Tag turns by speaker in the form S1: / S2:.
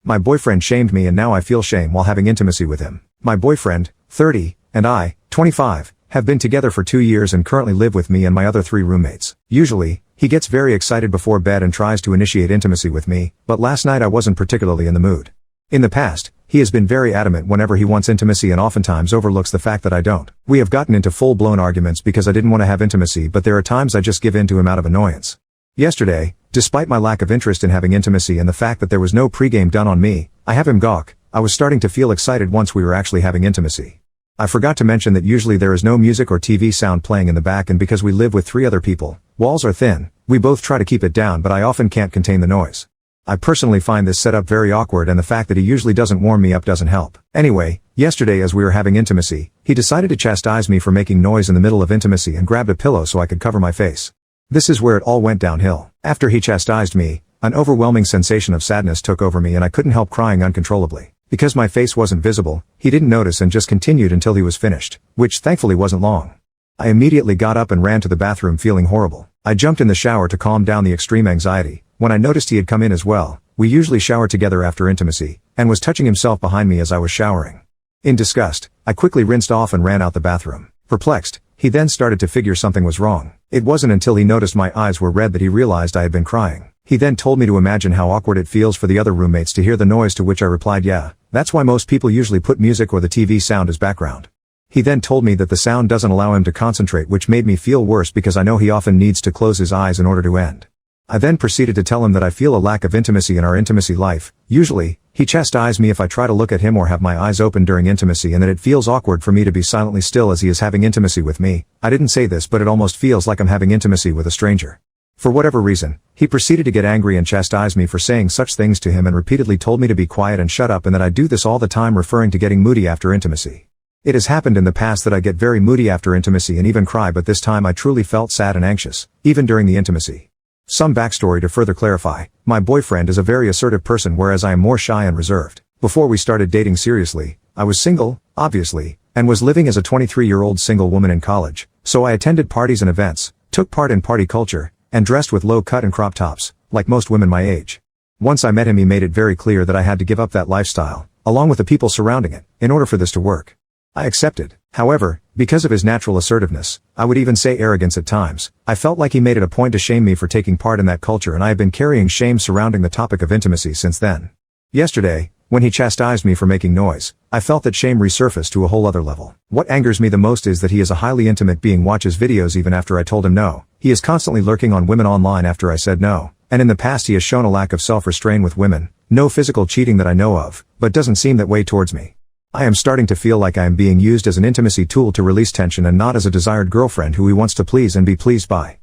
S1: My boyfriend shamed me and now I feel shame while having intimacy with him. My boyfriend, 30, and I, 25, have been together for 2 years and currently live with me and my other 3 roommates. Usually, he gets very excited before bed and tries to initiate intimacy with me, but last night I wasn't particularly in the mood. In the past, he has been very adamant whenever he wants intimacy and oftentimes overlooks the fact that I don't. We have gotten into full-blown arguments because I didn't want to have intimacy, but there are times I just give in to him out of annoyance. Yesterday, despite my lack of interest in having intimacy and the fact that there was no pregame done on me, I have him gawk. I was starting to feel excited once we were actually having intimacy. I forgot to mention that usually there is no music or TV sound playing in the back, and because we live with 3 other people, walls are thin, we both try to keep it down, but I often can't contain the noise. I personally find this setup very awkward, and the fact that he usually doesn't warm me up doesn't help. Anyway, yesterday as we were having intimacy, he decided to chastise me for making noise in the middle of intimacy and grabbed a pillow so I could cover my face. This is where it all went downhill. After he chastised me, an overwhelming sensation of sadness took over me and I couldn't help crying uncontrollably. Because my face wasn't visible, he didn't notice and just continued until he was finished, which thankfully wasn't long. I immediately got up and ran to the bathroom feeling horrible. I jumped in the shower to calm down the extreme anxiety. When I noticed he had come in as well, we usually shower together after intimacy, and was touching himself behind me as I was showering. In disgust, I quickly rinsed off and ran out the bathroom. Perplexed, he then started to figure something was wrong. It wasn't until he noticed my eyes were red that he realized I had been crying. He then told me to imagine how awkward it feels for the other roommates to hear the noise, to which I replied, yeah, that's why most people usually put music or the TV sound as background. He then told me that the sound doesn't allow him to concentrate, which made me feel worse because I know he often needs to close his eyes in order to end. I then proceeded to tell him that I feel a lack of intimacy in our intimacy life. Usually, he chastised me if I try to look at him or have my eyes open during intimacy, and that it feels awkward for me to be silently still as he is having intimacy with me. I didn't say this, but it almost feels like I'm having intimacy with a stranger. For whatever reason, he proceeded to get angry and chastise me for saying such things to him and repeatedly told me to be quiet and shut up and that I do this all the time, referring to getting moody after intimacy. It has happened in the past that I get very moody after intimacy and even cry, but this time I truly felt sad and anxious, even during the intimacy. Some backstory to further clarify: my boyfriend is a very assertive person, whereas I am more shy and reserved. Before we started dating seriously, I was single, obviously, and was living as a 23-year-old single woman in college, so I attended parties and events, took part in party culture, and dressed with low cut and crop tops, like most women my age. Once I met him, he made it very clear that I had to give up that lifestyle, along with the people surrounding it, in order for this to work. I accepted. However, because of his natural assertiveness, I would even say arrogance at times, I felt like he made it a point to shame me for taking part in that culture, and I have been carrying shame surrounding the topic of intimacy since then. Yesterday, when he chastised me for making noise, I felt that shame resurfaced to a whole other level. What angers me the most is that he is a highly intimate being, watches videos even after I told him no. He is constantly lurking on women online after I said no, and in the past he has shown a lack of self-restraint with women. No physical cheating that I know of, but doesn't seem that way towards me. I am starting to feel like I am being used as an intimacy tool to release tension and not as a desired girlfriend who he wants to please and be pleased by.